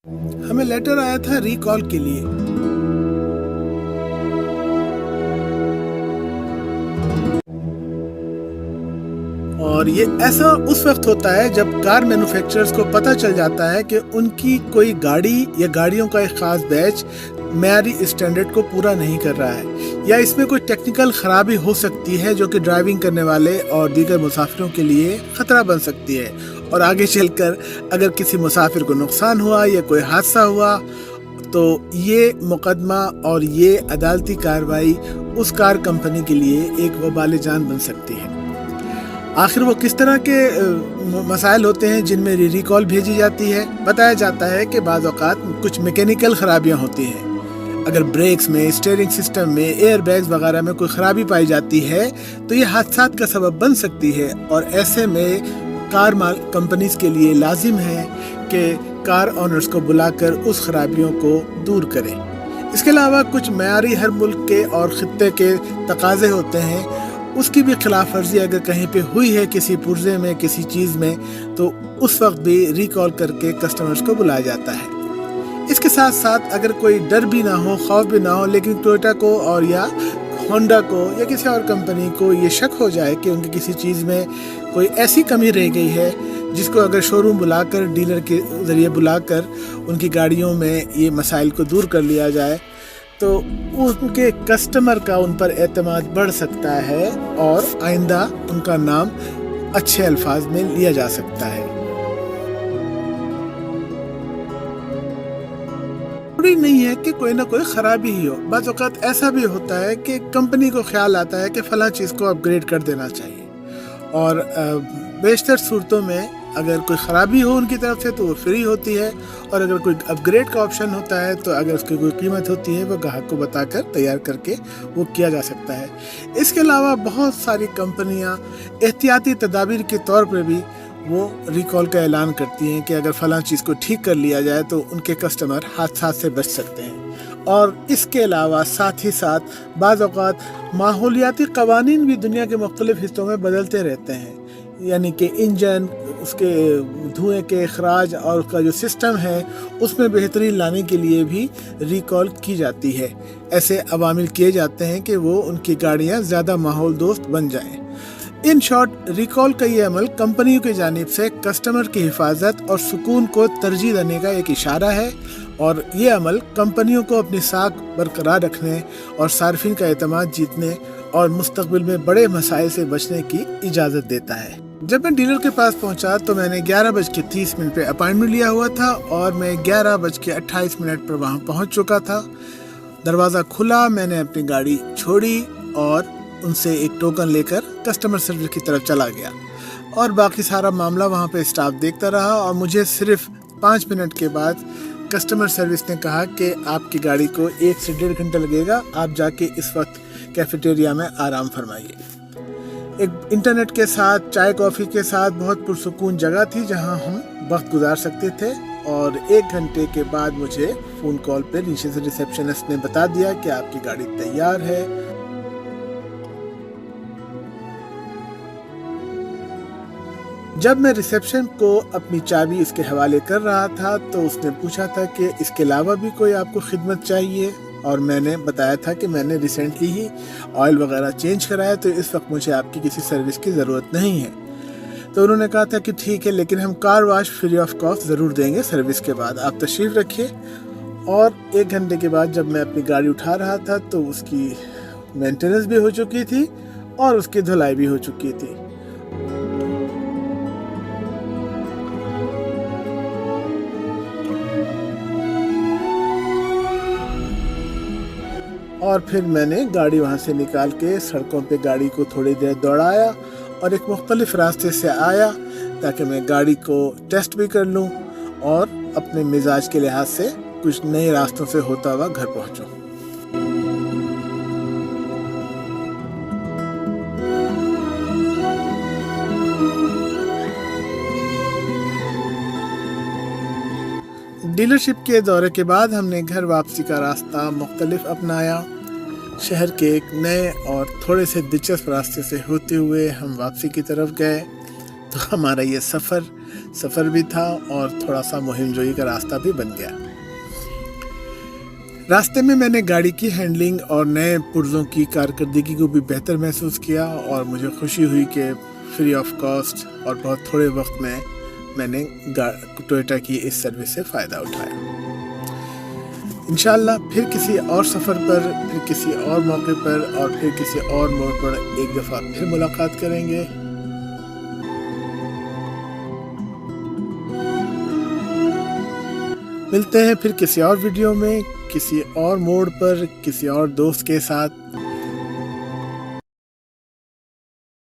हमें लेटर आया था रिकॉल के लिए। और ये ऐसा उस वक्त होता है जब कार मैन्युफैक्चरर्स को पता चल जाता है कि उनकी कोई गाड़ी या गाड़ियों का एक ख़ास बैच मेयारी स्टैंडर्ड को पूरा नहीं कर रहा है, या इसमें कोई टेक्निकल ख़राबी हो सकती है जो कि ड्राइविंग करने वाले और दीगर मुसाफिरों के लिए ख़तरा बन सकती है। और आगे चलकर अगर किसी मुसाफिर को नुकसान हुआ या कोई हादसा हुआ तो ये मुकदमा और ये अदालती कार्रवाई उस कार कंपनी के लिए एक वबाल जान बन सकती है। आखिर वो किस तरह के मसाइल होते हैं जिनमें रिकॉल भेजी जाती है? बताया जाता है कि बाज़ औक़ात कुछ मैकेनिकल ख़राबियाँ होती हैं। अगर ब्रेक्स में, स्टीयरिंग सिस्टम में, एयर बैग्स वगैरह में कोई ख़राबी पाई जाती है तो ये हादसात का सबब बन सकती है, और ऐसे में कार कंपनीज़ के लिए लाजिम है कि कार ऑनर्स को बुलाकर उस ख़राबियों को दूर करें। इसके अलावा कुछ मेयारी हर मुल्क के और ख़ित्ते के तकाज़े होते हैं, उसकी भी खिलाफ वर्जी अगर कहीं पे हुई है किसी पुर्जे में, किसी चीज़ में, तो उस वक्त भी रिकॉल करके कस्टमर्स को बुलाया जाता है। इसके साथ साथ अगर कोई डर भी ना हो, खौफ भी ना हो, लेकिन टोयोटा को और या होंडा को या किसी और कंपनी को ये शक हो जाए कि उनकी किसी चीज़ में कोई ऐसी कमी रह गई है जिसको अगर शोरूम बुलाकर, डीलर के ज़रिए बुलाकर उनकी गाड़ियों में ये मसाइल को दूर कर लिया जाए, तो उनके कस्टमर का उन पर एतमाद बढ़ सकता है और आइंदा उनका नाम अच्छे अल्फाज में लिया जा सकता है। जरूरी नहीं है कि कोई ना कोई ख़राबी ही हो। बाज़ औक़ात ऐसा भी होता है कि कंपनी को ख्याल आता है कि फ़लाँ चीज़ को अपग्रेड कर देना चाहिए, और बेशतर सूरतों में अगर कोई ख़राबी हो उनकी तरफ से तो वो फ्री होती है, और अगर कोई अपग्रेड का ऑप्शन होता है तो अगर उसकी कोई कीमत होती है वो ग्राहक को बताकर तैयार करके वो किया जा सकता है। इसके अलावा बहुत सारी कंपनियां एहतियाती तदाबीर के तौर पर भी वो रिकॉल का ऐलान करती हैं कि अगर फ़लाँ चीज़ को ठीक कर लिया जाए तो उनके कस्टमर हादसा से बच सकते हैं। और इसके अलावा साथ ही साथ बाज़ औक़ात माहौलियाती क़वानीन भी दुनिया के मुख्तलिफ़ हिस्सों में बदलते रहते हैं, यानी कि इंजन, उसके धुएं के अखराज और उसका जो सिस्टम है उसमें बेहतरी लाने के लिए भी रिकॉल की जाती है। ऐसे अवामिल किए जाते हैं कि वो उनकी गाड़ियां ज़्यादा माहौल दोस्त बन जाएं। इन शॉर्ट, रिकॉल का ये अमल कंपनियों की जानिब से कस्टमर की हिफाजत और सुकून को तरजीह देने का एक इशारा है, और ये अमल कंपनियों को अपनी साख बरकरार रखने और सार्फिन का एतमाद जीतने और मुस्तकबिल में बड़े मसाइल से बचने की इजाज़त देता है। जब मैं डीलर के पास पहुंचा तो मैंने 11:30 पे अपॉइंटमेंट लिया हुआ था, और मैं 11:28 पर वहां पहुंच चुका था। दरवाज़ा खुला, मैंने अपनी गाड़ी छोड़ी और उनसे एक टोकन लेकर कस्टमर सर्विस की तरफ चला गया, और बाकी सारा मामला वहां पे स्टाफ देखता रहा। और मुझे सिर्फ 5 मिनट के बाद कस्टमर सर्विस ने कहा कि आपकी गाड़ी को 1 से 1.5 घंटा लगेगा, आप जाके इस वक्त कैफेटेरिया में आराम फरमाइए। एक इंटरनेट के साथ, चाय कॉफ़ी के साथ बहुत पुरसुकून जगह थी जहां हम वक्त गुजार सकते थे। और 1 घंटे के बाद मुझे फ़ोन कॉल पे नीचे से रिसेप्शनिस्ट ने बता दिया कि आपकी गाड़ी तैयार है। जब मैं रिसेप्शन को अपनी चाबी इसके हवाले कर रहा था तो उसने पूछा था कि इसके अलावा भी कोई आपको खिदमत चाहिए, और मैंने बताया था कि मैंने रिसेंटली ही ऑयल वगैरह चेंज कराया, तो इस वक्त मुझे आपकी किसी सर्विस की ज़रूरत नहीं है। तो उन्होंने कहा था कि ठीक है, लेकिन हम car wash free of cost ज़रूर देंगे सर्विस के बाद, आप तशरीफ़ रखिए। और 1 घंटे के बाद जब मैं अपनी गाड़ी उठा रहा था तो उसकी मेंटेनेंस भी हो चुकी थी और उसकी धुलाई भी हो चुकी थी। और फिर मैंने गाड़ी वहाँ से निकाल के सड़कों पे गाड़ी को थोड़ी देर दौड़ाया और एक मुख्तलिफ रास्ते से आया ताकि मैं गाड़ी को टेस्ट भी कर लूँ और अपने मिजाज के लिहाज से कुछ नए रास्तों से होता हुआ घर पहुँचूँ। डीलरशिप के दौरे के बाद हमने घर वापसी का रास्ता मुख्तलिफ अपनाया। शहर के एक नए और थोड़े से दिलचस्प रास्ते से होते हुए हम वापसी की तरफ गए, तो हमारा ये सफ़र سفر بھی تھا اور تھوڑا سا مہم جوئی کا راستہ بھی بن گیا۔ راستے میں نے گاڑی کی ہینڈلنگ اور نئے پرزوں کی کارکردگی کو بھی بہتر محسوس کیا، اور مجھے خوشی ہوئی کہ فری آف کاسٹ اور بہت تھوڑے وقت میں نے ٹویوٹا کی اس سروس سے فائدہ اٹھایا۔ انشاءاللہ پھر کسی اور سفر پر، پھر کسی اور موقع پر اور پھر کسی اور موڑ پر ایک دفعہ پھر ملاقات کریں گے۔ ملتے ہیں پھر کسی اور ویڈیو میں، کسی اور موڑ پر، کسی اور دوست کے ساتھ۔